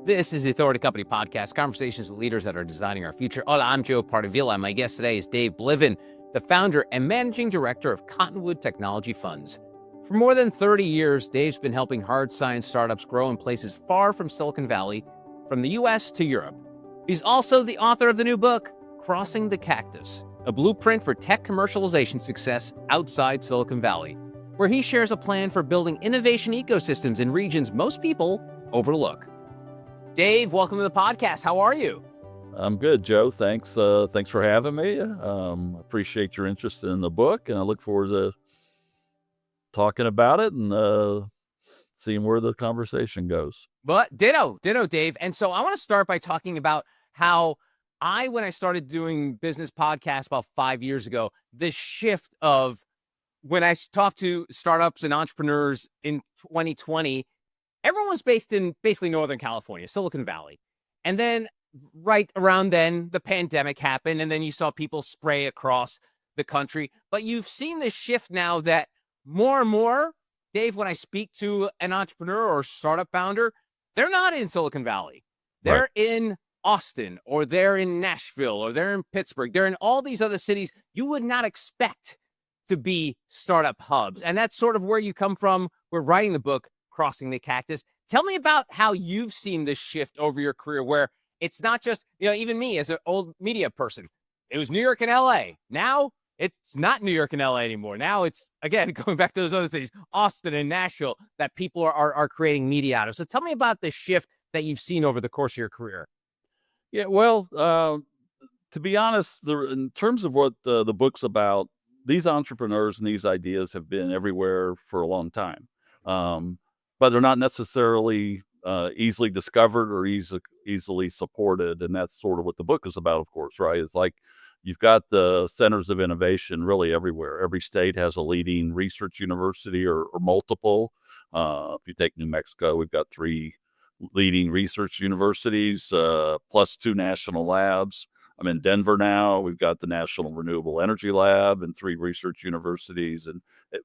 This is the Authority Company Podcast, conversations with leaders that are designing our future. Hola, I'm Joe Pardavila, and my guest today is Dave Bliven, the founder and managing director of Cottonwood Technology Funds. For more than 30 years, Dave's been helping hard science startups grow in places far from Silicon Valley, from the U.S. to Europe. He's also the author of the new book, Crossing the Cactus, a blueprint for tech commercialization success outside Silicon Valley, where he shares a plan for building innovation ecosystems in regions most people overlook. Dave, welcome to the podcast. How are you? I'm good, Joe. Thanks for having me. Appreciate your interest in the book, and I look forward to talking about it and seeing where the conversation goes. But ditto, Dave. And so I want to start by talking about how when I started doing business podcasts about 5 years ago, this shift of when I talked to startups and entrepreneurs in 2020, everyone was based in basically Northern California, Silicon Valley. And then right around then, the pandemic happened, and then you saw people spray across the country. But you've seen this shift now that more and more, Dave, when I speak to an entrepreneur or startup founder, they're not in Silicon Valley. They're in Austin, or they're in Nashville, or they're in Pittsburgh. They're in all these other cities you would not expect to be startup hubs. And that's sort of where you come from. We're writing the book, Crossing the Cactus. Tell me about how you've seen this shift over your career, where it's not just, even me as an old media person, it was New York and LA. Now it's not New York and LA anymore. Now it's, again, going back to those other cities, Austin and Nashville, that people are creating media out of. So tell me about the shift that you've seen over the course of your career. Yeah, well, to be honest, in terms of what the book's about, these entrepreneurs and these ideas have been everywhere for a long time. But they're not necessarily easily discovered or easily supported. And that's sort of what the book is about, of course, right? It's like you've got the centers of innovation really everywhere. Every state has a leading research university or multiple. If you take New Mexico, we've got 3 leading research universities, plus 2 national labs. I'm in Denver now. We've got the National Renewable Energy Lab and 3 research universities.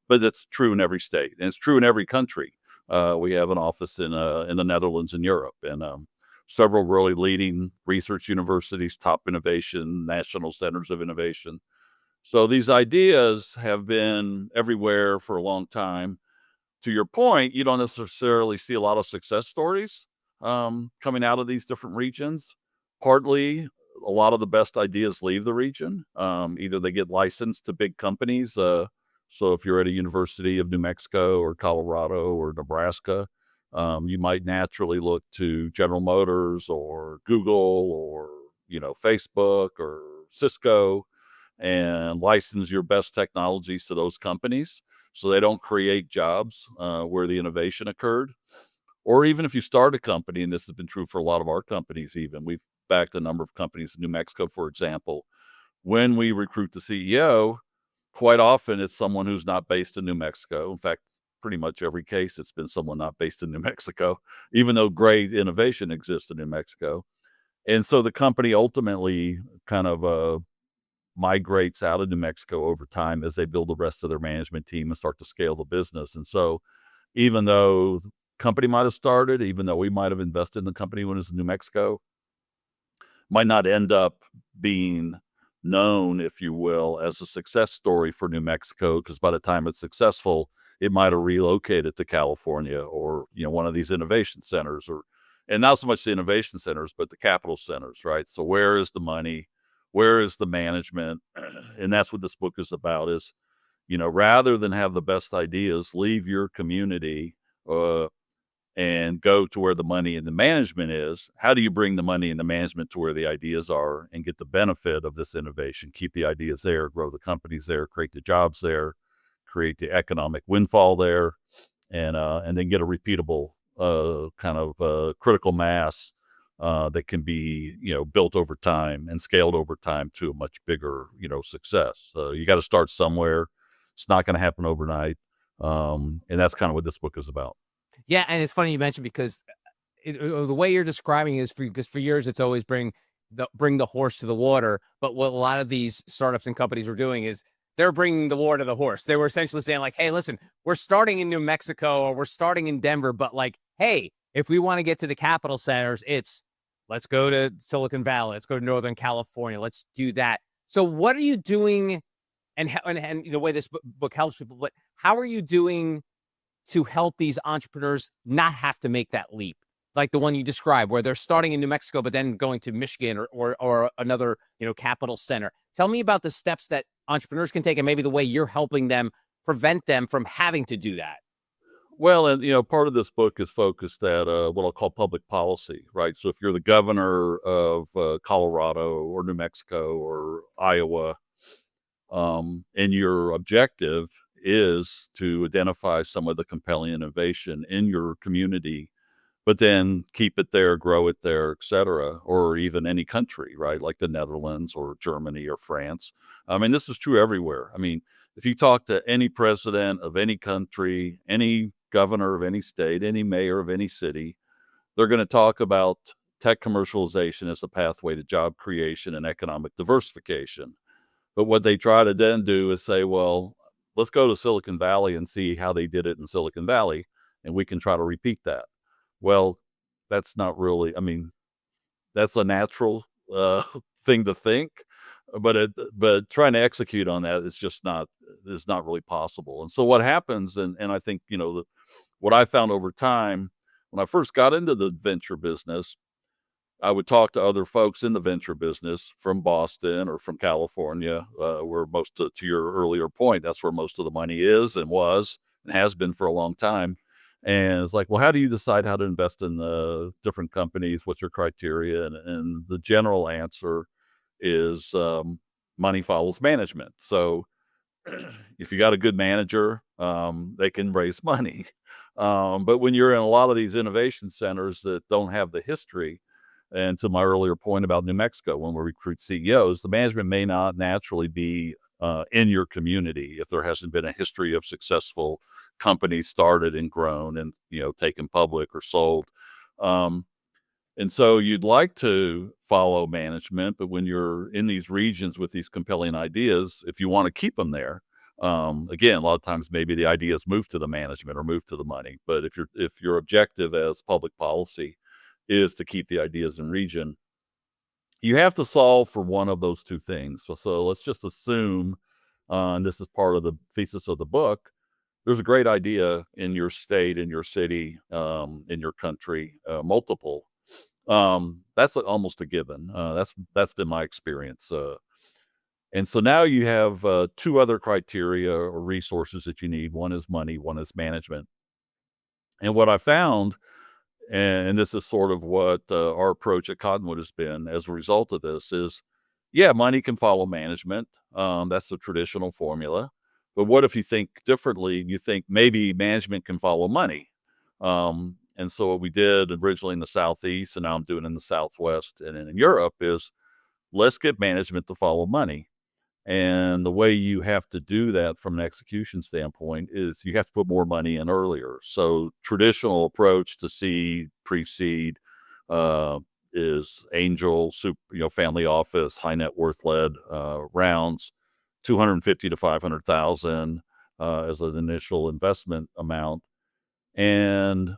But it's true in every state, and it's true in every country. We have an office in the Netherlands and Europe, and several really leading research universities, top innovation, national centers of innovation. So these ideas have been everywhere for a long time. To your point, you don't necessarily see a lot of success stories coming out of these different regions. Partly, a lot of the best ideas leave the region. Either they get licensed to big companies. So if you're at a University of New Mexico or Colorado or Nebraska, you might naturally look to General Motors or Google or, Facebook or Cisco and license your best technologies to those companies so they don't create jobs where the innovation occurred. Or even if you start a company, and this has been true for a lot of our companies even, we've backed a number of companies in New Mexico, for example. When we recruit the CEO, quite often it's someone who's not based in New Mexico. In fact, pretty much every case, it's been someone not based in New Mexico, even though great innovation exists in New Mexico. And so the company ultimately kind of migrates out of New Mexico over time as they build the rest of their management team and start to scale the business. And so even though the company might have started, even though we might have invested in the company when it was in New Mexico, might not end up being known, if you will, as a success story for New Mexico, because by the time it's successful, it might have relocated to California or, one of these innovation centers, and not so much the innovation centers, but the capital centers, right? So where is the money? Where is the management? And that's what this book is about is, rather than have the best ideas, leave your community, and go to where the money and the management is. How do you bring the money and the management to where the ideas are and get the benefit of this innovation? Keep the ideas there, grow the companies there, create the jobs there, create the economic windfall there, and then get a repeatable critical mass that can be built over time and scaled over time to a much bigger success. So you got to start somewhere. It's not going to happen overnight, and that's kind of what this book is about. Yeah, and it's funny you mentioned because the way you're describing is because for years it's always bring the horse to the water. But what a lot of these startups and companies were doing is they're bringing the water to the horse. They were essentially saying like, hey, listen, we're starting in New Mexico or we're starting in Denver, but like, hey, If we want to get to the capital centers, it's let's go to Silicon Valley, let's go to Northern California, let's do that. So what are you doing, and the way this book helps people, but how are you doing to help these entrepreneurs not have to make that leap? Like the one you described, where they're starting in New Mexico, but then going to Michigan or another, capital center. Tell me about the steps that entrepreneurs can take, and maybe the way you're helping them prevent them from having to do that. Well, and part of this book is focused at what I'll call public policy, right? So if you're the governor of Colorado or New Mexico or Iowa, and your objective is to identify some of the compelling innovation in your community, but then keep it there, grow it there, et cetera, or even any country, right? Like the Netherlands or Germany or France. I mean, this is true everywhere. I mean, if you talk to any president of any country, any governor of any state, any mayor of any city, they're going to talk about tech commercialization as a pathway to job creation and economic diversification. But what they try to then do is say, well, let's go to Silicon Valley and see how they did it in Silicon Valley, and we can try to repeat that. Well, that's not really, I mean, that's a natural thing to think, but trying to execute on that is not really possible. And so what happens, and I think, what I found over time, when I first got into the venture business, I would talk to other folks in the venture business from Boston or from California, where to your earlier point, that's where most of the money is and was and has been for a long time. And it's like, well, how do you decide how to invest in different companies? What's your criteria? And the general answer is money follows management. So if you got a good manager, they can raise money. But when you're in a lot of these innovation centers that don't have the history, and to my earlier point about New Mexico, when we recruit CEOs, the management may not naturally be in your community if there hasn't been a history of successful companies started and grown and taken public or sold. And so you'd like to follow management, but when you're in these regions with these compelling ideas, if you want to keep them there, again, a lot of times maybe the ideas move to the management or move to the money. But if your objective as public policy is to keep the ideas in region, you have to solve for one of those two things. So let's just assume, and this is part of the thesis of the book, there's a great idea in your state, in your city, in your country, multiple. That's almost a given. That's been my experience. And so now you have two other criteria or resources that you need. One is money, one is management. And what I found, and this is sort of what our approach at Cottonwood has been as a result of this, is yeah, money can follow management. That's the traditional formula. But what if you think differently? You think maybe management can follow money. And so what we did originally in the Southeast, and now I'm doing in the Southwest and in Europe, is let's get management to follow money. And the way you have to do that from an execution standpoint is you have to put more money in earlier. So traditional approach to seed, pre-seed, is angel, family office, high net worth led rounds, 250 to 500,000 as an initial investment amount. And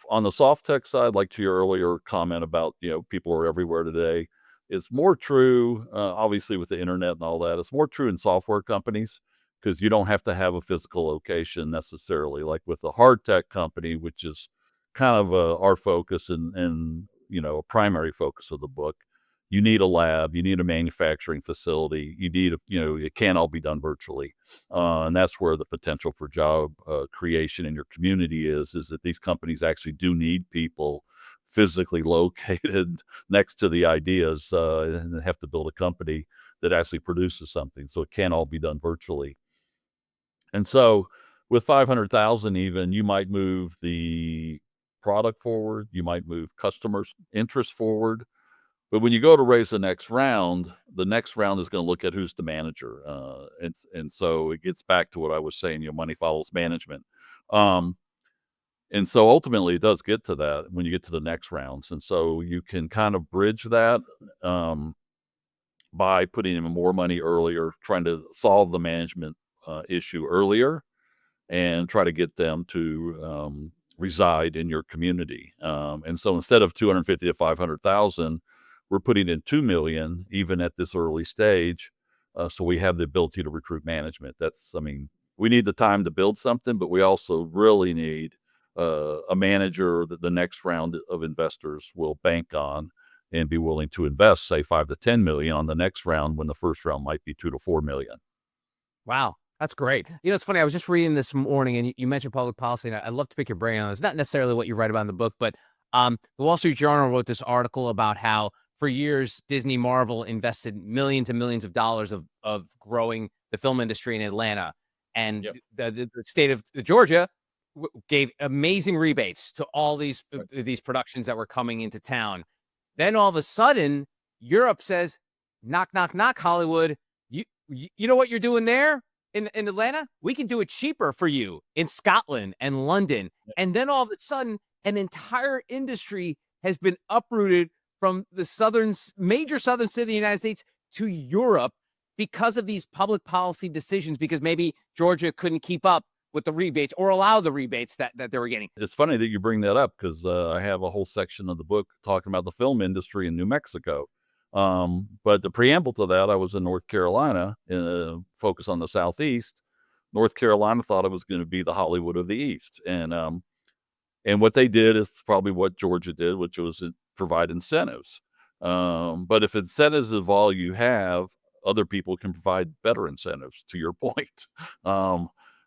on the soft tech side, like to your earlier comment about, people are everywhere today, it's more true, obviously with the internet and all that, it's more true in software companies because you don't have to have a physical location necessarily. Like with the hard tech company, which is kind of our focus and a primary focus of the book, you need a lab, you need a manufacturing facility, you need it can't all be done virtually. And that's where the potential for job creation in your community is that these companies actually do need people physically located next to the ideas, and they have to build a company that actually produces something. So it can't all be done virtually. And so with 500,000 even, you might move the product forward, you might move customers' interest forward. But when you go to raise the next round is going to look at who's the manager. And so it gets back to what I was saying, money follows management. And so ultimately it does get to that when you get to the next rounds. And so you can kind of bridge that by putting in more money earlier, trying to solve the management issue earlier and try to get them to reside in your community. And so instead of 250 to 500,000, we're putting in 2 million, even at this early stage. So we have the ability to recruit management. I mean, we need the time to build something, but we also really need a manager that the next round of investors will bank on and be willing to invest, say 5 to 10 million on the next round, when the first round might be 2 to 4 million. Wow, that's great. It's funny. I was just reading this morning, and you mentioned public policy, and I'd love to pick your brain on this. Not necessarily what you write about in the book, but the Wall Street Journal wrote this article about how for years Disney Marvel invested millions and millions of dollars of growing the film industry in Atlanta, and Yep. the state of Georgia gave amazing rebates to all these productions that were coming into town. Then all of a sudden, Europe says, "Knock, knock, knock, Hollywood. You know what you're doing there in Atlanta? We can do it cheaper for you in Scotland and London." And then all of a sudden, an entire industry has been uprooted from the major southern city of the United States to Europe because of these public policy decisions, because maybe Georgia couldn't keep up with the rebates or allow the rebates that they were getting. It's funny that you bring that up, because I have a whole section of the book talking about the film industry in New Mexico. But the preamble to that, I was in North Carolina, focus on the Southeast. North Carolina thought it was going to be the Hollywood of the East. And what they did is probably what Georgia did, which was provide incentives. But if incentives is all you have, other people can provide better incentives, to your point.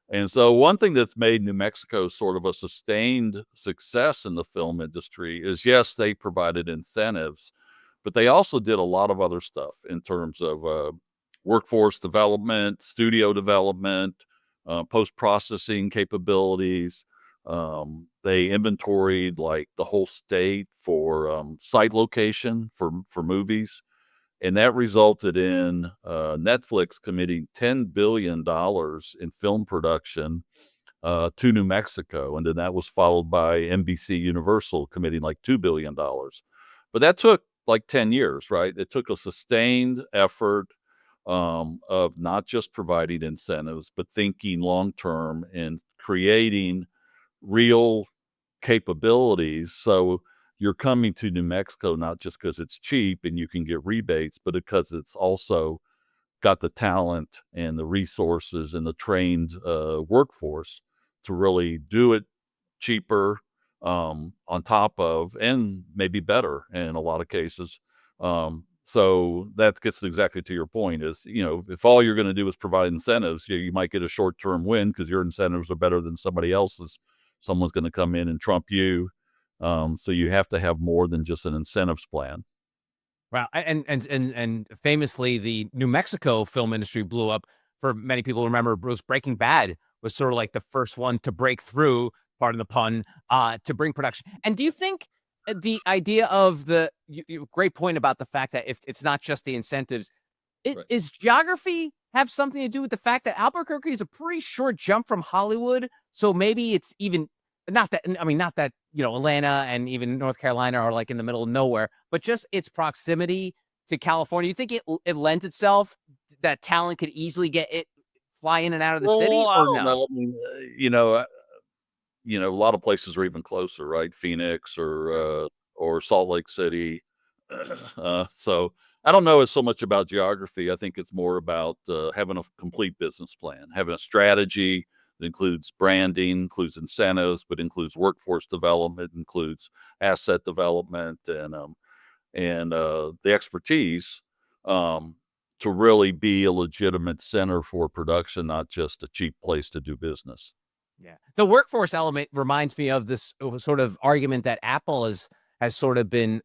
And so one thing that's made New Mexico sort of a sustained success in the film industry is, yes, they provided incentives, but they also did a lot of other stuff in terms of workforce development, studio development, post-processing capabilities. They inventoried like the whole state for site location for movies. And that resulted in Netflix committing $10 billion in film production to New Mexico. And then that was followed by NBC Universal committing like $2 billion. But that took like 10 years, right? It took a sustained effort of not just providing incentives, but thinking long-term and creating real capabilities. So you're coming to New Mexico not just because it's cheap and you can get rebates, but because it's also got the talent and the resources and the trained workforce to really do it cheaper, on top of, and maybe better in a lot of cases. So that gets exactly to your point is, if all you're going to do is provide incentives, you might get a short-term win because your incentives are better than somebody else's. Someone's going to come in and trump you. So you have to have more than just an incentives plan. Wow, and famously, the New Mexico film industry blew up. For many people remember, Bruce Breaking Bad was sort of like the first one to break through, pardon the pun, to bring production. And do you think the idea of great point about the fact that if it's not just the incentives, Right. is geography have something to do with the fact that Albuquerque is a pretty short jump from Hollywood? So maybe it's even not that, I mean, not that, Atlanta and even North Carolina are like in the middle of nowhere, but just its proximity to California. You think it lends itself that talent could easily fly in and out of the city, Well, I or don't no? know. I mean, a lot of places are even closer, right? Phoenix or Salt Lake City. So I don't know it's so much about geography. I think it's more about having a complete business plan, having a strategy that includes branding, includes incentives, but includes workforce development, includes asset development, and the expertise to really be a legitimate center for production, not just a cheap place to do business. Yeah. The workforce element reminds me of this sort of argument that Apple has sort of been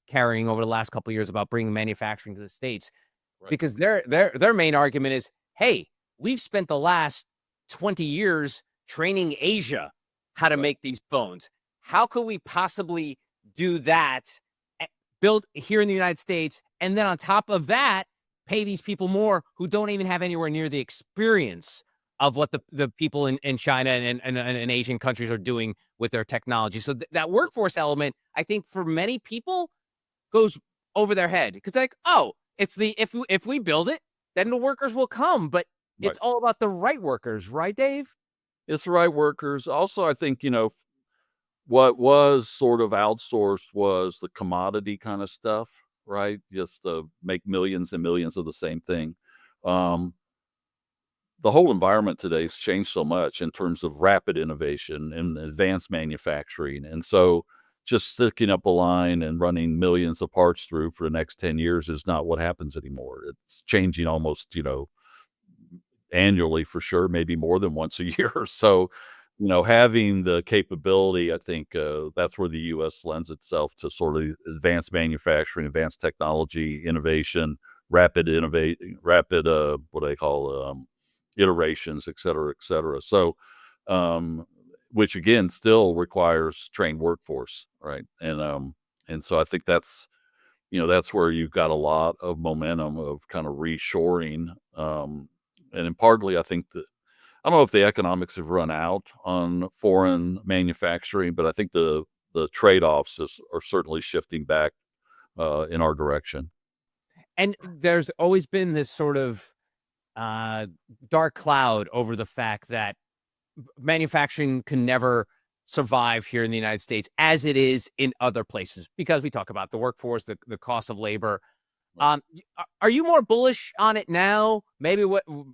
carrying over the last couple of years about bringing manufacturing to the States, Right. because their main argument is, hey, we've spent the last 20 years training Asia how to Right. make these phones. How could we possibly do that, build here in the United States, and then on top of that, pay these people more who don't even have anywhere near the experience of what the people in China and Asian countries are doing with their technology. So that workforce element, I think, for many people goes over their head, because like, oh, it's if we build it, then the workers will come. But Right. it's all about the right workers, right, Dave? It's the right workers. Also, I think, What was sort of outsourced was the commodity kind of stuff, right? Just to make millions and millions of the same thing. Um, the whole environment today has changed so much in terms of rapid innovation and advanced manufacturing. And so just sticking up a line and running millions of parts through for the next 10 years is not what happens anymore. It's changing almost, annually for sure, maybe more than once a year. So, having the capability, I think that's where the U.S. lends itself to sort of advanced manufacturing, advanced technology, innovation, rapid, what do they call, iterations, et cetera, et cetera. So, which again still requires trained workforce, right? And so I think that's where you've got a lot of momentum of kind of reshoring. And then partly, I think that I don't know if the economics have run out on foreign manufacturing, but I think the trade-offs are certainly shifting back in our direction. And there's always been this sort of uh, dark cloud over the fact that manufacturing can never survive here in the United States as it is in other places because we talk about the workforce, the cost of labor. Right. Are you more bullish on it now? Maybe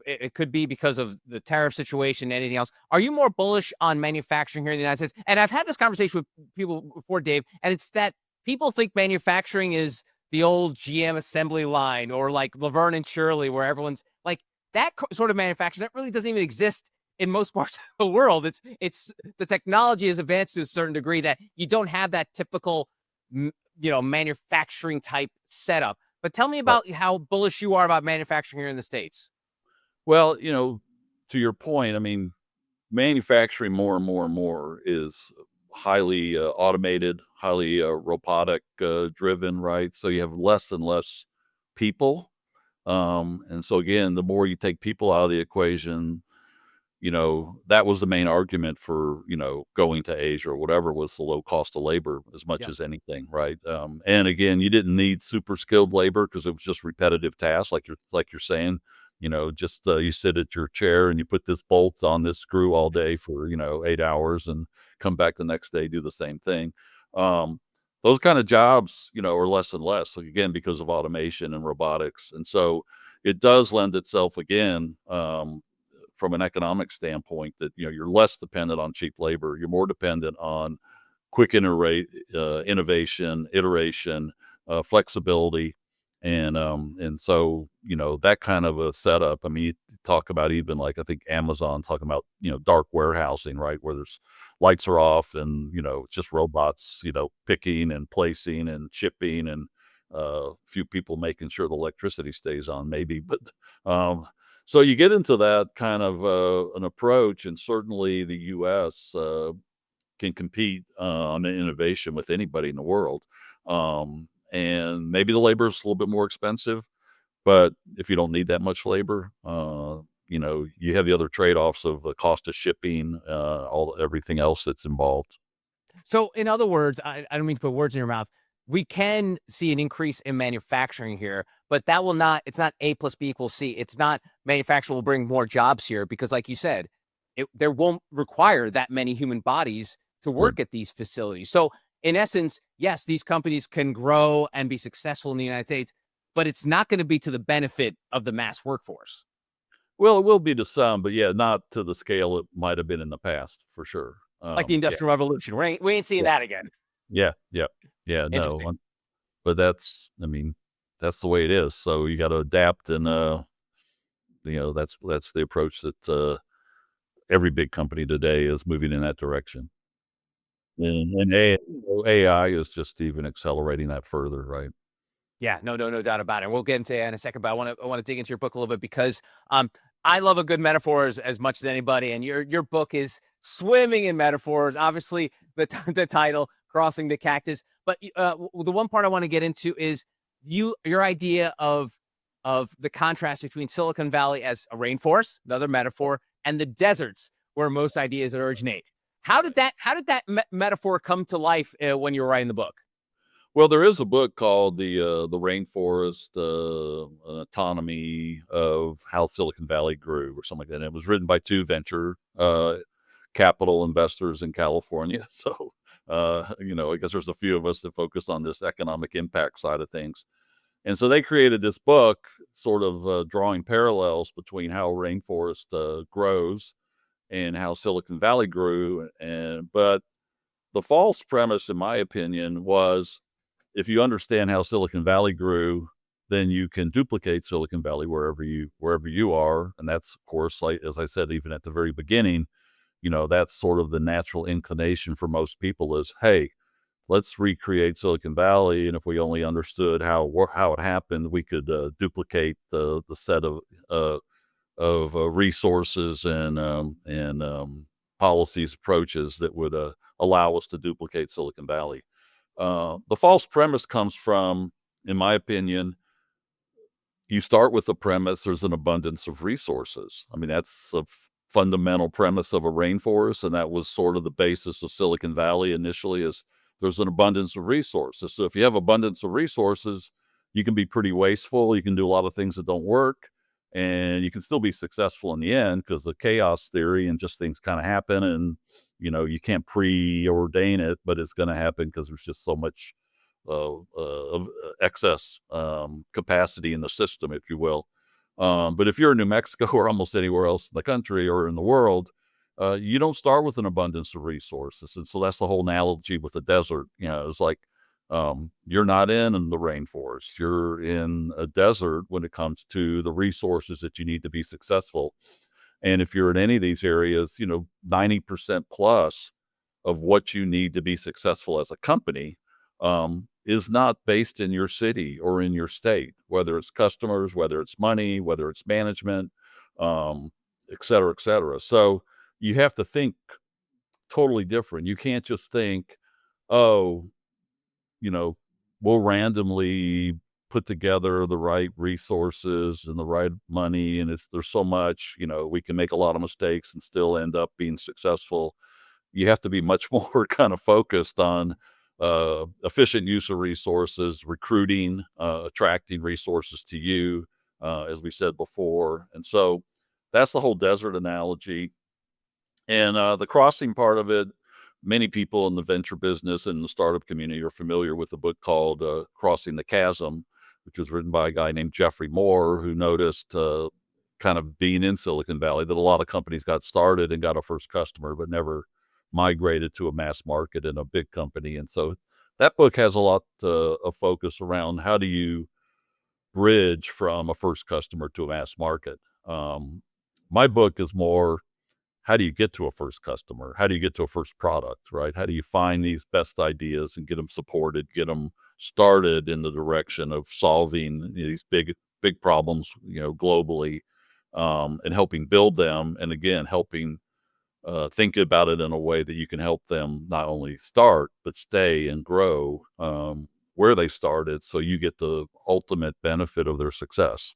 it could be because of the tariff situation, anything else. Are you more bullish on manufacturing here in the United States? And I've had this conversation with people before, Dave, and it's that people think manufacturing is the old GM assembly line or like Laverne and Shirley, where everyone's like that sort of manufacturing that really doesn't even exist in most parts of the world. It's the technology is advanced to a certain degree that you don't have that typical, manufacturing type setup. But tell me Right. about how bullish you are about manufacturing here in the States. Well, to your point, I mean, manufacturing more and more and more is highly automated, highly robotic driven, right? So you have less and less people. And so again, the more you take people out of the equation, that was the main argument for, going to Asia or whatever was the low cost of labor as much Yeah. as anything, right? And again, you didn't need super skilled labor because it was just repetitive tasks, like you're saying. Just you sit at your chair and you put this bolt on this screw all day for 8 hours and come back the next day do the same thing. Um, those kind of jobs, are less and less. Like again, because of automation and robotics, and so it does lend itself again. From an economic standpoint that you're less dependent on cheap labor, you're more dependent on quick innovation, iteration, flexibility, and so that kind of a setup. I mean, you talk about even like I think Amazon talking about dark warehousing, right, where there's lights are off and it's just robots picking and placing and shipping and a few people making sure the electricity stays on, maybe, but um, so you get into that kind of an approach, and certainly the U.S. Can compete on the innovation with anybody in the world. And maybe the labor is a little bit more expensive, but if you don't need that much labor, you have the other trade-offs of the cost of shipping, everything else that's involved. So, in other words, I don't mean to put words in your mouth. We can see an increase in manufacturing here, but that will not, it's not A plus B equals C. It's not manufacturing will bring more jobs here because, like you said, there won't require that many human bodies to Right. work at these facilities. So, in essence, yes, these companies can grow and be successful in the United States, but it's not going to be to the benefit of the mass workforce, Well, it will be to some, but yeah, not to the scale it might have been in the past, for sure. like the Yeah, Industrial Revolution. We ain't seeing yeah, that again. yeah, yeah. No, Interesting. but I mean, that's the way it is. So you got to adapt, and that's the approach that every big company today is moving in that direction. And AI is just even accelerating that further, right? Yeah, no doubt about it. We'll get into that in a second, but I want to dig into your book a little bit because I love a good metaphor as much as anybody, and your book is swimming in metaphors. Obviously, the title "Crossing the Cactus," but the one part I want to get into is your idea of the contrast between Silicon Valley as a rainforest, another metaphor, and the deserts where most ideas originate. Right. How did that metaphor come to life when you were writing the book? Well, there is a book called the Rainforest Autonomy of How Silicon Valley Grew, or something like that. And it was written by two venture capital investors in California. So I guess there's a few of us that focus on this economic impact side of things. And so they created this book, sort of drawing parallels between how rainforest grows and how Silicon Valley grew. But the false premise, in my opinion, was if you understand how Silicon Valley grew, then you can duplicate Silicon Valley wherever you are. And that's, of course, like as I said, even at the very beginning, that's sort of the natural inclination for most people is, hey, let's recreate Silicon Valley. And if we only understood how it happened, we could duplicate the set of resources and policies, approaches that would allow us to duplicate Silicon Valley. The false premise comes from, in my opinion, you start with the premise there's an abundance of resources. I mean, that's a fundamental premise of a rainforest, and that was sort of the basis of Silicon Valley initially, is there's an abundance of resources. So if you have abundance of resources, you can be pretty wasteful. You can do a lot of things that don't work, and you can still be successful in the end because the chaos theory and just things kind of happen, and you can't preordain it, but it's going to happen because there's just so much of excess capacity in the system, if you will. But if you're in New Mexico or almost anywhere else in the country or in the world, you don't start with an abundance of resources. And so that's the whole analogy with the desert. It's like you're not in the rainforest. You're in a desert when it comes to the resources that you need to be successful. And if you're in any of these areas, 90% plus of what you need to be successful as a company is not based in your city or in your state, whether it's customers, whether it's money, whether it's management, et cetera, et cetera. So you have to think totally different. You can't just think, oh, we'll randomly put together the right resources and the right money, and there's so much, we can make a lot of mistakes and still end up being successful. You have to be much more kind of focused on efficient use of resources, recruiting, attracting resources to you, as we said before. And so that's the whole desert analogy. And the crossing part of it, many people in the venture business and the startup community are familiar with a book called Crossing the Chasm, which was written by a guy named Jeffrey Moore, who noticed kind of being in Silicon Valley that a lot of companies got started and got a first customer, but never migrated to a mass market in a big company. And so that book has a lot of focus around how do you bridge from a first customer to a mass market. My book is more, how do you get to a first customer? How do you get to a first product, right? How do you find these best ideas and get them supported, get them started in the direction of solving these big problems, globally, and helping build them. And again, helping think about it in a way that you can help them not only start, but stay and grow where they started, so you get the ultimate benefit of their success.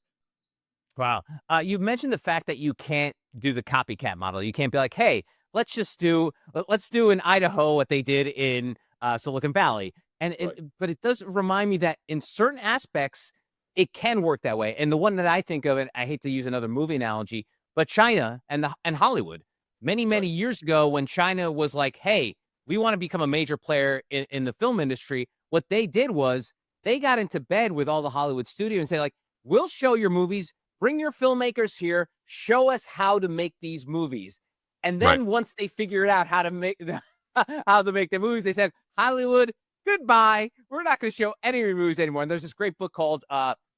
Wow. You mentioned the fact that you can't do the copycat model. You can't be like, hey, let's do in Idaho what they did in Silicon Valley. Right. But it does remind me that in certain aspects, it can work that way. And the one that I think of, and I hate to use another movie analogy, but China and Hollywood, many, Right. many years ago, when China was like, hey, we want to become a major player in the film industry, what they did was they got into bed with all the Hollywood studios and say, like, we'll show your movies, bring your filmmakers here, show us how to make these movies. And Right. then once they figured out how to make how to make the movies, they said, Hollywood, goodbye. We're not going to show any movies anymore. And there's this great book called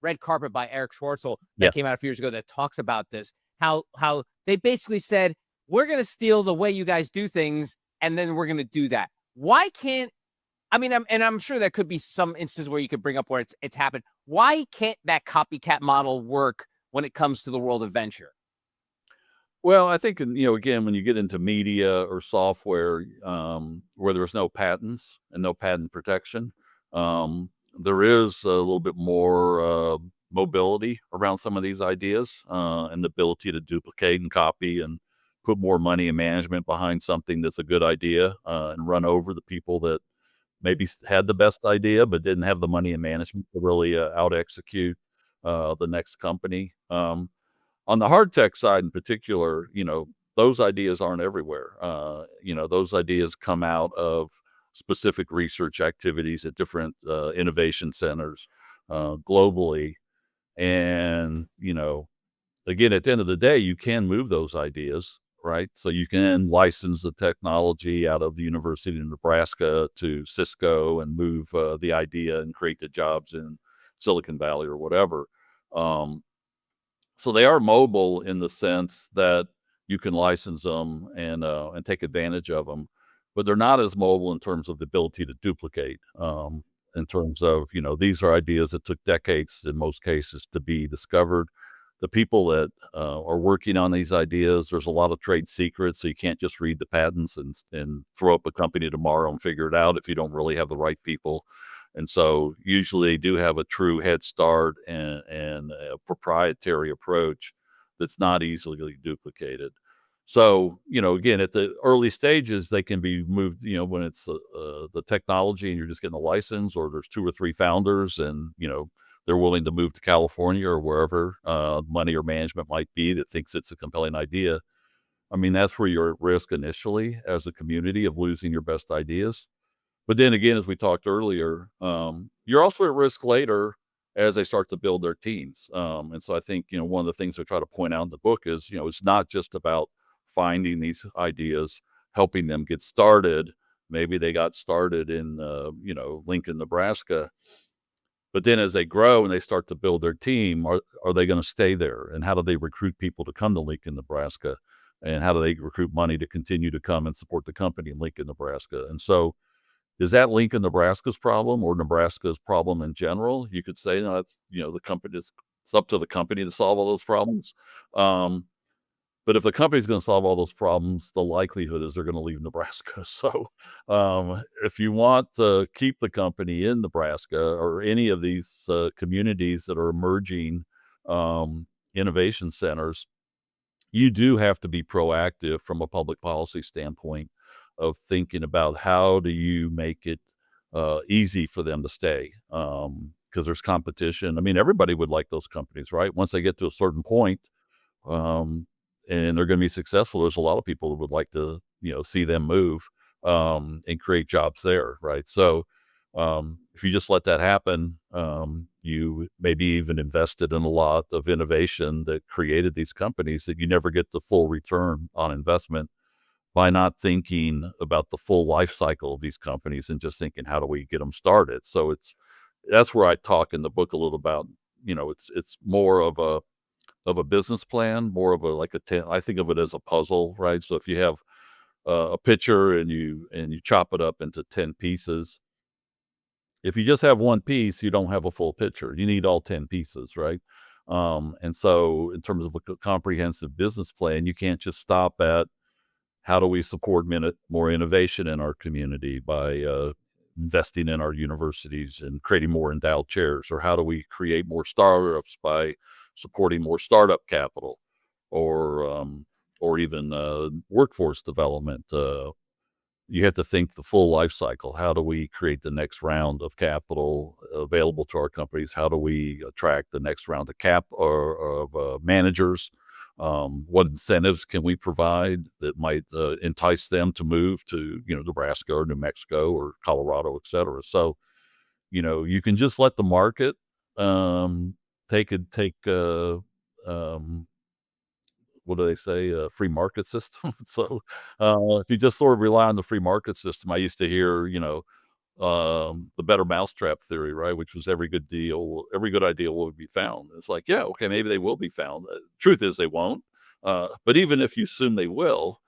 Red Carpet by Eric Schwartzel Yeah. that came out a few years ago that talks about this. How they basically said, we're going to steal the way you guys do things, and then we're going to do that. Why can't, I mean, I'm sure there could be some instances where you could bring up where it's happened. Why can't that copycat model work when it comes to the world of venture? Well, I think, again, when you get into media or software, where there's no patents and no patent protection, there is a little bit more mobility around some of these ideas, and the ability to duplicate and copy and put more money and management behind something that's a good idea, and run over the people that maybe had the best idea but didn't have the money and management to really out execute the next company. On the hard tech side in particular, those ideas aren't everywhere. Those ideas come out of specific research activities at different innovation centers globally. And, again, at the end of the day, you can move those ideas, right? So you can license the technology out of the University of Nebraska to Cisco and move the idea and create the jobs in Silicon Valley or whatever. Um, so they are mobile in the sense that you can license them and take advantage of them, but they're not as mobile in terms of the ability to duplicate. In terms of, these are ideas that took decades in most cases to be discovered. The people that are working on these ideas, there's a lot of trade secrets, so you can't just read the patents and throw up a company tomorrow and figure it out if you don't really have the right people. And so usually they do have a true head start and a proprietary approach that's not easily duplicated. So, again, at the early stages, they can be moved, when it's the technology and you're just getting a license, or there's 2 or 3 founders and, they're willing to move to California or wherever money or management might be that thinks it's a compelling idea. I mean, that's where you're at risk initially as a community of losing your best ideas. But then again, as we talked earlier, you're also at risk later as they start to build their teams. And so I think, one of the things I try to point out in the book is, it's not just about finding these ideas, helping them get started. Maybe they got started in, Lincoln, Nebraska. But then as they grow and they start to build their team, are they going to stay there? And how do they recruit people to come to Lincoln, Nebraska? And how do they recruit money to continue to come and support the company in Lincoln, Nebraska? And so is that Lincoln, Nebraska's problem or Nebraska's problem in general? You could say, no, it's, the company, it's up to the company to solve all those problems. But if the company's going to solve all those problems, the likelihood is they're going to leave Nebraska. So if you want to keep the company in Nebraska or any of these communities that are emerging innovation centers, you do have to be proactive from a public policy standpoint of thinking about how do you make it easy for them to stay, because there's competition. I mean, everybody would like those companies, right? Once they get to a certain point, and they're going to be successful, there's a lot of people that would like to, see them move and create jobs there, right? So if you just let that happen, you maybe even invested in a lot of innovation that created these companies that you never get the full return on investment by not thinking about the full life cycle of these companies and just thinking, how do we get them started? So that's where I talk in the book a little about, it's more of a business plan, more of I think of it as a puzzle, right? So if you have a picture and you chop it up into 10 pieces, if you just have one piece, you don't have a full picture. You need all 10 pieces, right? And so in terms of a comprehensive business plan, you can't just stop at how do we support more innovation in our community by investing in our universities and creating more endowed chairs, or how do we create more startups by supporting more startup capital, or even workforce development. You have to think the full life cycle. How do we create the next round of capital available to our companies? How do we attract the next round of managers? What incentives can we provide that might entice them to move to, Nebraska or New Mexico or Colorado, et cetera? So, you can just let the market take what do they say? A free market system. So, if you just sort of rely on the free market system, I used to hear, the better mousetrap theory, right? Which was every good idea will be found. It's like, yeah, okay, maybe they will be found. Truth is they won't. But even if you assume they will,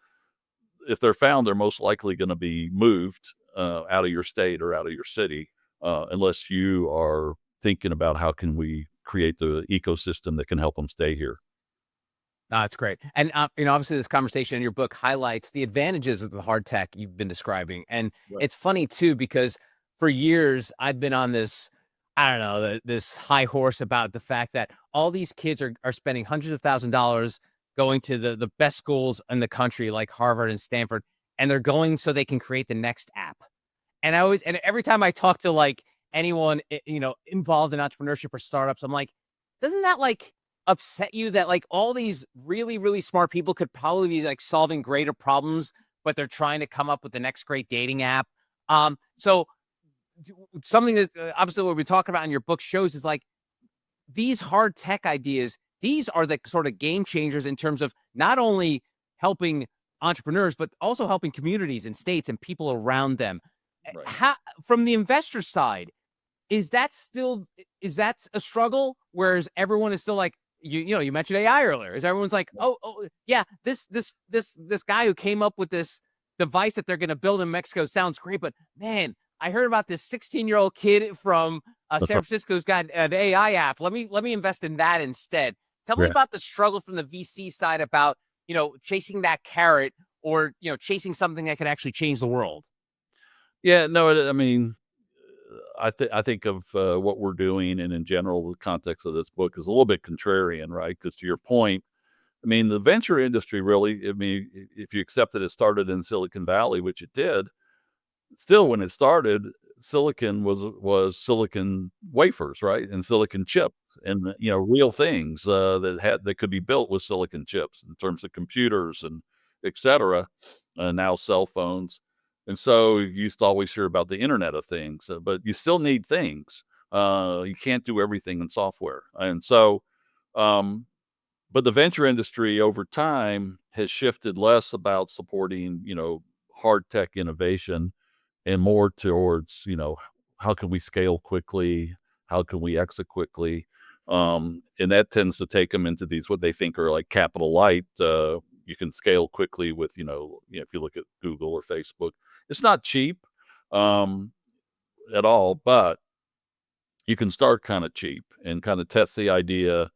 if they're found, they're most likely going to be moved out of your state or out of your city, unless you are thinking about how can we create the ecosystem that can help them stay here. That's great. And, obviously this conversation in your book highlights the advantages of the hard tech you've been describing. And Right. it's funny too, because for years I've been on this, I don't know, this high horse about the fact that all these kids are spending hundreds of $1,000s going to the best schools in the country, like Harvard and Stanford, and they're going so they can create the next app. And every time I talk to like anyone, involved in entrepreneurship or startups, I'm like, doesn't that like upset you that like all these really, really smart people could probably be like solving greater problems, but they're trying to come up with the next great dating app So something that obviously what we talk about in your book shows is like these hard tech ideas, these are the sort of game changers in terms of not only helping entrepreneurs, but also helping communities and states and people around them. Right. How, from the investor side, is that still is that a struggle? Whereas everyone is still like you mentioned AI earlier. Is everyone's like, oh yeah, this guy who came up with this device that they're going to build in Mexico sounds great, but man, I heard about this 16-year-old kid from San Francisco's got an AI app. Let me invest in that instead. Tell me Yeah. about the struggle from the VC side about chasing that carrot or chasing something that could actually change the world. Yeah, no, I mean, I think of what we're doing, and in general, the context of this book is a little bit contrarian, right? Because to your point, I mean, the venture industry really, I mean, if you accept that it started in Silicon Valley, which it did, still when it started, silicon was silicon wafers, right? And silicon chips and, real things that could be built with silicon chips in terms of computers and et cetera, now cell phones. And so you used to always hear about the Internet of Things, but you still need things. You can't do everything in software. And so, um, but the venture industry over time has shifted less about supporting, hard tech innovation and more towards, how can we scale quickly? How can we exit quickly? And that tends to take them into these what they think are like capital light. You can scale quickly with, if you look at Google or Facebook, it's not cheap um, at all, but you can start kind of cheap and kind of test the idea,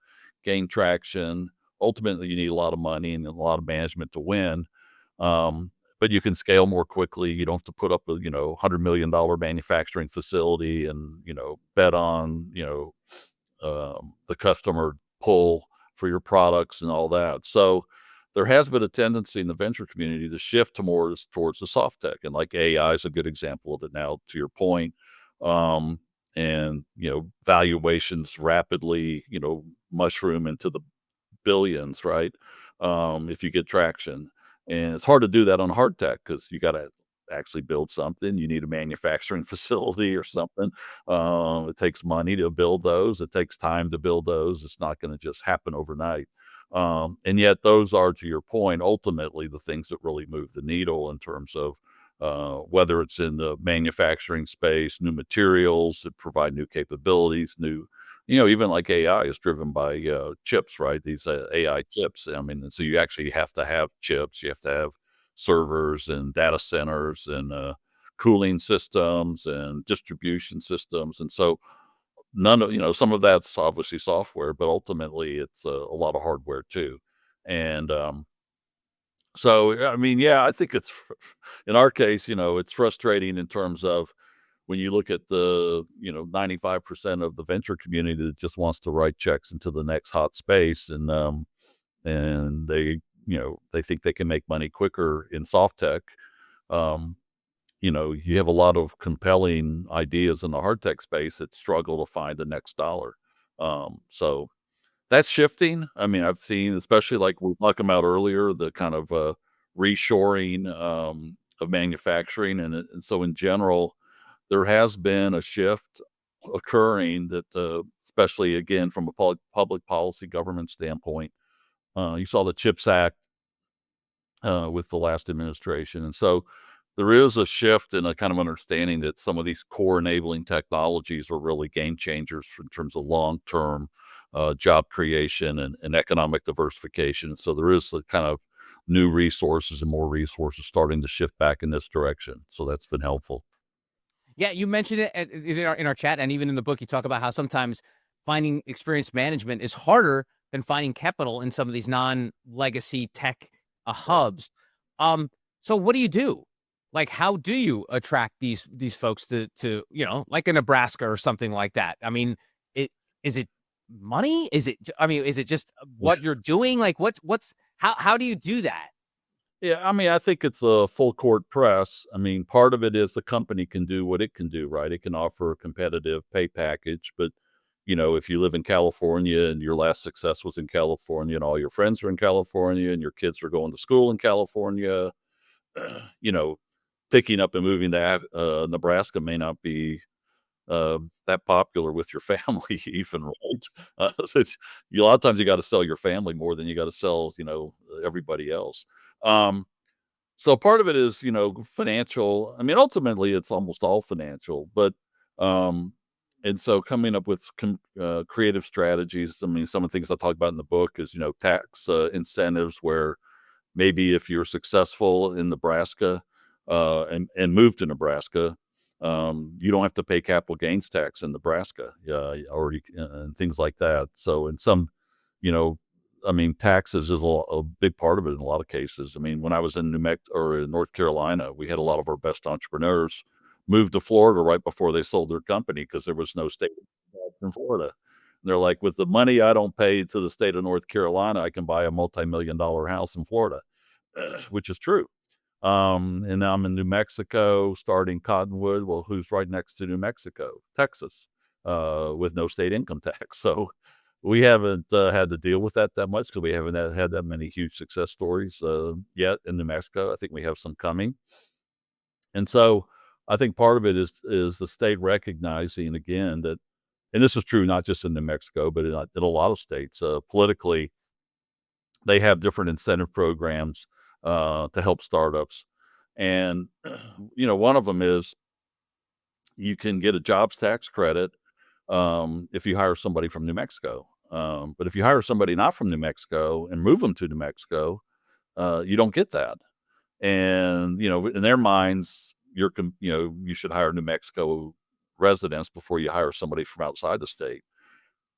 gain traction. Ultimately, you need a lot of money and a lot of management to win. But you can scale more quickly. You don't have to put up a, $100 million manufacturing facility and, bet on, the customer pull for your products and all that. So there has been a tendency in the venture community to shift to more towards the soft tech, and like AI is a good example of it now, to your point. Um, and valuations rapidly, mushroom into the billions, right? If you get traction. And it's hard to do that on hard tech because you got to actually build something. You need a manufacturing facility or something. It takes money to build those. It takes time to build those. It's not going to just happen overnight. And yet, those are, to your point, ultimately the things that really move the needle in terms of whether it's in the manufacturing space, new materials that provide new capabilities, new even like AI is driven by chips, right? These AI chips. I mean, so you actually have to have chips. You have to have servers and data centers and cooling systems and distribution systems. And so none of some of that's obviously software, but ultimately it's a lot of hardware too. And so I mean, yeah, I think it's in our case, it's frustrating in terms of when you look at the 95% of the venture community that just wants to write checks into the next hot space, and they they think they can make money quicker in soft tech. um you have a lot of compelling ideas in the hard tech space that struggle to find the next dollar. So that's shifting. I mean, I've seen, especially like we were talking about earlier, the kind of reshoring of manufacturing, and so in general there has been a shift occurring that, especially again from a public policy government standpoint. You saw the CHIPS Act with the last administration, and so there is a shift in a kind of understanding that some of these core enabling technologies are really game changers in terms of long term job creation and economic diversification. So there is a kind of new resources and more resources starting to shift back in this direction. So that's been helpful. Yeah, you mentioned it in our chat, and even in the book, you talk about how sometimes finding experienced management is harder than finding capital in some of these non-legacy tech Right. hubs. So what do you do? Like, how do you attract these folks to like a Nebraska or something like that? I mean, it is it money? Is it? I mean, is it just what you're doing? Like, what's how do you do that? Yeah, I mean, I think it's a full court press. I mean, part of it is the company can do what it can do, right? It can offer a competitive pay package, but if you live in California and your last success was in California and all your friends are in California and your kids are going to school in California, you know, picking up and moving to Nebraska may not be that popular with your family even, right? A lot of times you got to sell your family more than you got to sell, everybody else. Um, so part of it is, financial. I mean, ultimately, it's almost all financial, but um, and so coming up with creative strategies. I mean, some of the things I talk about in the book is, tax incentives where maybe if you're successful in Nebraska and move to Nebraska, you don't have to pay capital gains tax in Nebraska, and things like that. So in some, you know, I mean, taxes is a big part of it in a lot of cases. I mean, when I was in New Mexico or in North Carolina, we had a lot of our best entrepreneurs move to Florida right before they sold their company because there was no state tax in Florida. And they're like, with the money I don't pay to the state of North Carolina, I can buy a multi-million-dollar house in Florida, which is true. And now I'm in New Mexico starting Cottonwood. Well, who's right next to New Mexico? Texas, with no state income tax. So we haven't had to deal with that much because we haven't had that many huge success stories yet in New Mexico. I think we have some coming. And so I think part of it is the state recognizing again that, and this is true not just in New Mexico, but in a lot of states, politically, they have different incentive programs to help startups. And, one of them is you can get a jobs tax credit if you hire somebody from New Mexico. But if you hire somebody not from New Mexico and move them to New Mexico, you don't get that. And, in their minds, you should hire New Mexico residents before you hire somebody from outside the state.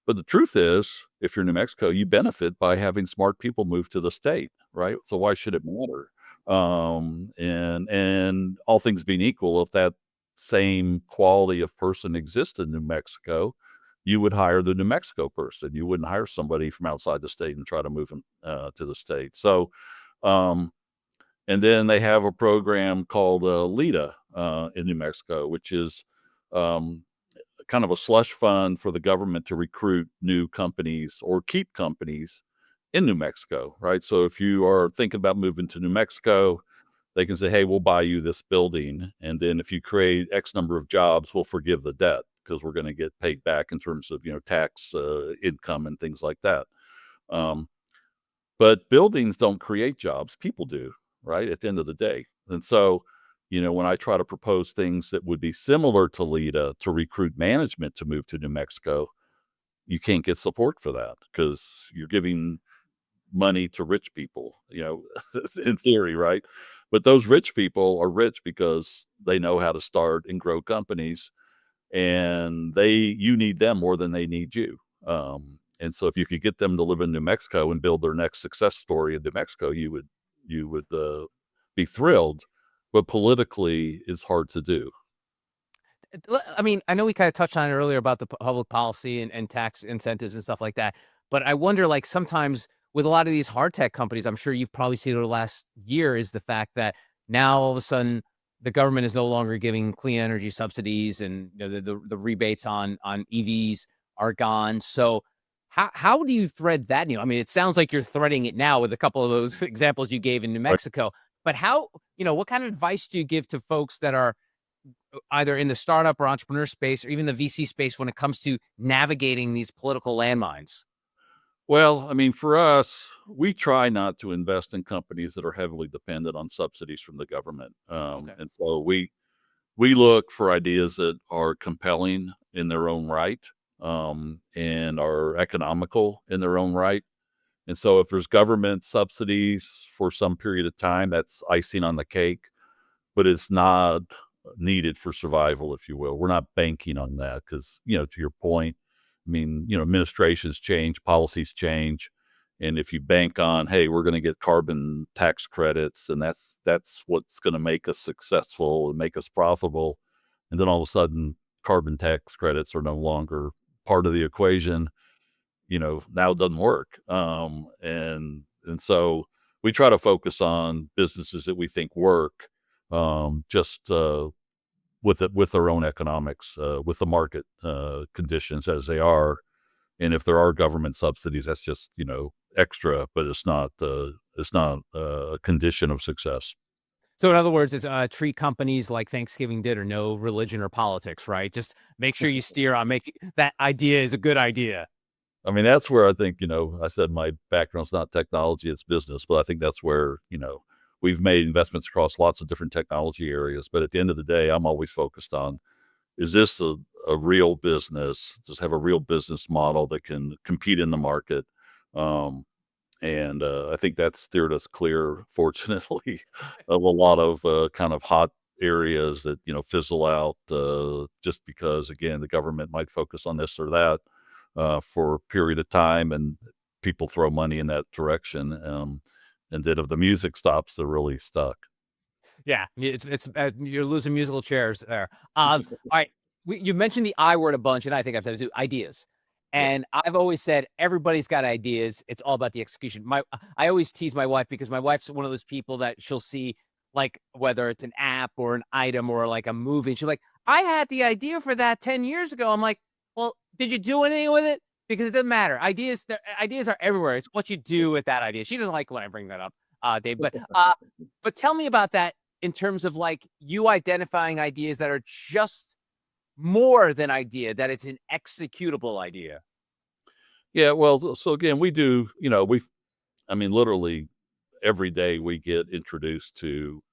But the truth is, if you're in New Mexico, you benefit by having smart people move to the state, right? So why should it matter? And all things being equal, if that same quality of person exists in New Mexico, you would hire the New Mexico person. You wouldn't hire somebody from outside the state and try to move them to the state. So, and then they have a program called LIDA in New Mexico, which is kind of a slush fund for the government to recruit new companies or keep companies in New Mexico, right? So if you are thinking about moving to New Mexico, they can say, hey, we'll buy you this building. And then if you create X number of jobs, we'll forgive the debt because we're going to get paid back in terms of, tax income and things like that. But buildings don't create jobs. People do, right? At the end of the day. And so, when I try to propose things that would be similar to LIDA to recruit management to move to New Mexico, you can't get support for that because you're giving money to rich people, in theory, right? But those rich people are rich because they know how to start and grow companies, and you need them more than they need you. And so if you could get them to live in New Mexico and build their next success story in New Mexico, you would be thrilled. But politically, it's hard to do. I mean, I know we kind of touched on it earlier about the public policy and tax incentives and stuff like that. But I wonder, like, sometimes with a lot of these hard tech companies, I'm sure you've probably seen over the last year, is the fact that now all of a sudden the government is no longer giving clean energy subsidies, and the rebates on EVs are gone. So how do you thread that needle? I mean, it sounds like you're threading it now with a couple of those examples you gave in New Right. Mexico. But what kind of advice do you give to folks that are either in the startup or entrepreneur space or even the VC space when it comes to navigating these political landmines? Well, I mean, for us, we try not to invest in companies that are heavily dependent on subsidies from the government. Okay. And so we look for ideas that are compelling in their own right, and are economical in their own right. And so if there's government subsidies for some period of time, that's icing on the cake, but it's not needed for survival, if you will. We're not banking on that because, to your point, I mean, administrations change, policies change. And if you bank on, hey, we're going to get carbon tax credits, and that's what's going to make us successful and make us profitable. And then all of a sudden, carbon tax credits are no longer part of the equation. Now it doesn't work. And so we try to focus on businesses that we think work, just with their own economics, with the market conditions as they are. And if there are government subsidies, that's just extra, but it's not a condition of success. So in other words, it's treat companies like Thanksgiving dinner, no religion or politics, right? Just make sure you steer on making that idea is a good idea. I mean, that's where I think, I said my background's not technology, it's business, but I think that's where, we've made investments across lots of different technology areas. But at the end of the day, I'm always focused on, is this a real business? Does it have a real business model that can compete in the market? Um, and I think that steered us clear, fortunately, of a lot of kind of hot areas that, fizzle out just because, again, the government might focus on this or that for a period of time, and people throw money in that direction. And then if the music stops, they're really stuck. Yeah, you're losing musical chairs there. All right, you mentioned the I word a bunch, and I think I've said it too. Ideas, Yeah. and I've always said everybody's got ideas. It's all about the execution. I always tease my wife because my wife's one of those people that she'll see like whether it's an app or an item or like a movie, and she's like, "I had the idea for that 10 years ago." I'm like, "Well, did you do anything with it?" Because it doesn't matter. Ideas are everywhere. It's what you do with that idea. She doesn't like when I bring that up, Dave. But tell me about that in terms of like you identifying ideas that are just more than idea, that it's an executable idea. Yeah, well, so again, we do, I mean, literally every day we get introduced to,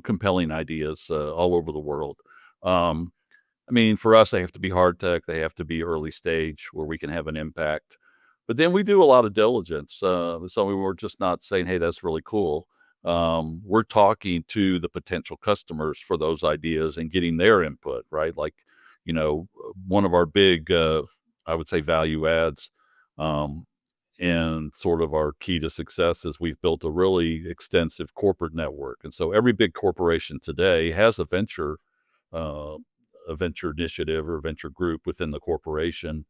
compelling ideas all over the world. Um, I mean, for us, they have to be hard tech, they have to be early stage where we can have an impact. But then we do a lot of diligence. So we're just not saying, hey, that's really cool. We're talking to the potential customers for those ideas and getting their input, right? Like, one of our big, I would say, value adds um, and sort of our key to success is we've built a really extensive corporate network. And so every big corporation today has uh, a venture initiative or venture group within the corporation.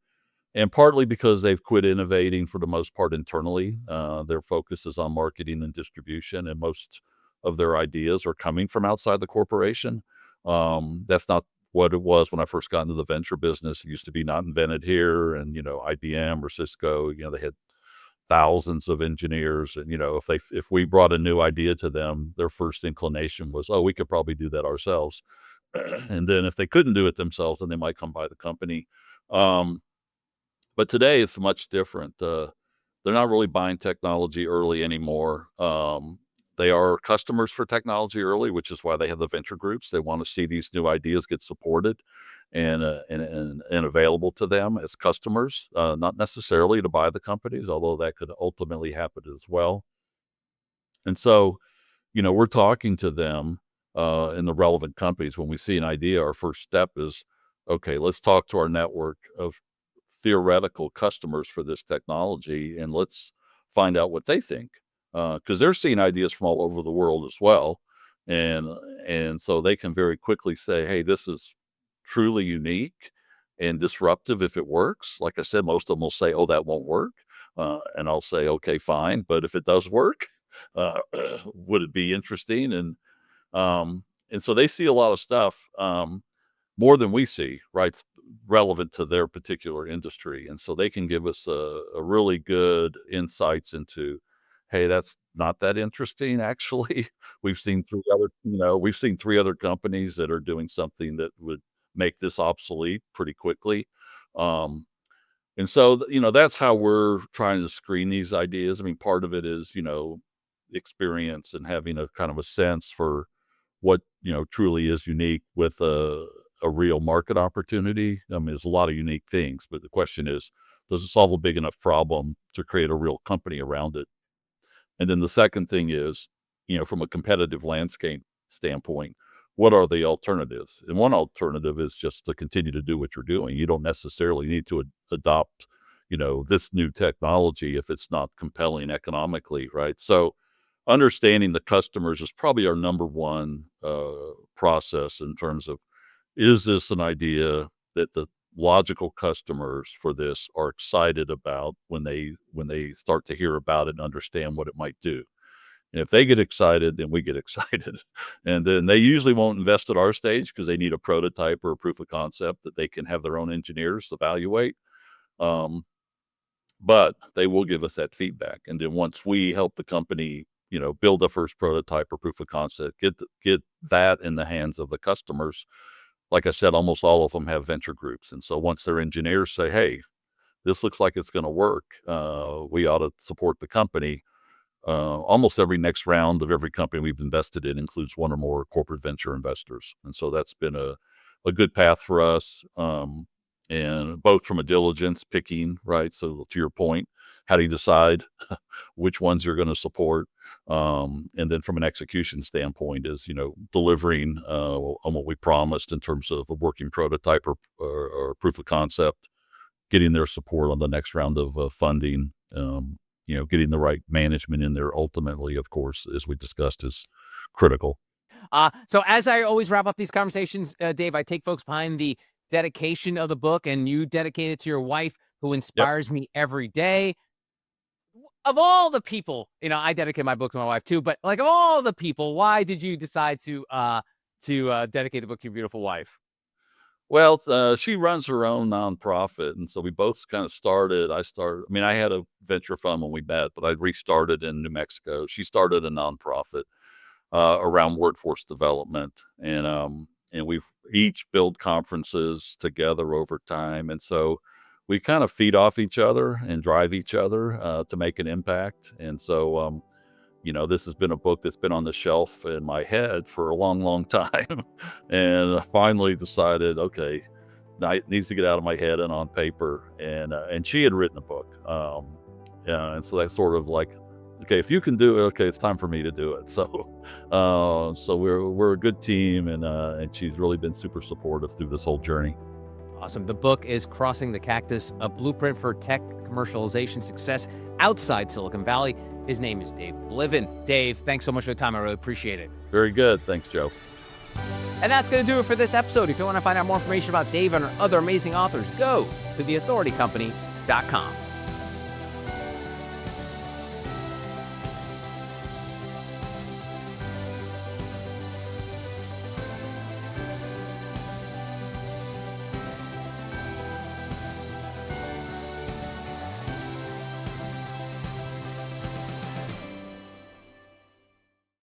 And partly because they've quit innovating for the most part internally, their focus is on marketing and distribution, and most of their ideas are coming from outside the corporation. That's not what it was when I first got into the venture business. It used to be not invented here, and IBM or Cisco, they had thousands of engineers, and if we brought a new idea to them, their first inclination was, oh, we could probably do that ourselves. And then if they couldn't do it themselves, then they might come buy the company. Um, but today it's much different. They're not really buying technology early anymore. They are customers for technology early, which is why they have the venture groups. They want to see these new ideas get supported and available to them as customers, not necessarily to buy the companies, although that could ultimately happen as well. And so, we're talking to them in the relevant companies. When we see an idea, our first step is, okay, let's talk to our network of theoretical customers for this technology, and let's find out what they think, because they're seeing ideas from all over the world as well, and and so they can very quickly say, hey, this is truly unique and disruptive if it works. Like I said, most of them will say, oh, that won't work, and I'll say, okay, fine, but if it does work, uh, would it be interesting? And so they see a lot of stuff, more than we see, right? Relevant to their particular industry. And so they can give us a really good insights into, hey, that's not that interesting. Actually, we've seen three other companies that are doing something that would make this obsolete pretty quickly. Um, and so, that's how we're trying to screen these ideas. I mean, part of it is, experience and having a kind of a sense for what, truly is unique with a real market opportunity. I mean, there's a lot of unique things, but the question is, does it solve a big enough problem to create a real company around it? And then the second thing is, from a competitive landscape standpoint, what are the alternatives? And one alternative is just to continue to do what you're doing. You don't necessarily need to adopt, this new technology if it's not compelling economically, right? So understanding the customers is probably our number one process in terms of, is this an idea that the logical customers for this are excited about when they start to hear about it and understand what it might do? And if they get excited, then we get excited. And then they usually won't invest at our stage because they need a prototype or a proof of concept that they can have their own engineers evaluate. Um, but they will give us that feedback. And then once we help the company build the first prototype or proof of concept, get that in the hands of the customers. Like I said, almost all of them have venture groups. And so once their engineers say, hey, this looks like it's going to work, we ought to support the company. Almost every next round of every company we've invested in includes one or more corporate venture investors. And so that's been a good path for us. And both from a diligence picking, right? So to your point, how do you decide which ones you're going to support? And then from an execution standpoint is, delivering on what we promised in terms of a working prototype or proof of concept, getting their support on the next round of funding, getting the right management in there ultimately, of course, as we discussed, is critical. So as I always wrap up these conversations, Dave, I take folks behind the dedication of the book, and you dedicate it to your wife, who inspires me every day. Of all the people, I dedicate my book to my wife too, but like of all the people, why did you decide to dedicate the book to your beautiful wife? Well, she runs her own nonprofit, and so we both kind of started. I had a venture fund when we met, but I restarted in New Mexico. She started a nonprofit around workforce development, and we've each built conferences together over time, and so we kind of feed off each other and drive each other to make an impact. And so, this has been a book that's been on the shelf in my head for a long, long time, and I finally decided, okay, now it needs to get out of my head and on paper. And she had written a book, and so that's sort of like, okay, if you can do it, okay, it's time for me to do it. So we're a good team, and she's really been super supportive through this whole journey. Awesome. The book is Crossing the Cactus, a blueprint for tech commercialization success outside Silicon Valley. His name is Dave Bliven. Dave, thanks so much for the time. I really appreciate it. Very good. Thanks, Joe. And that's going to do it for this episode. If you want to find out more information about Dave and our other amazing authors, go to theauthoritycompany.com.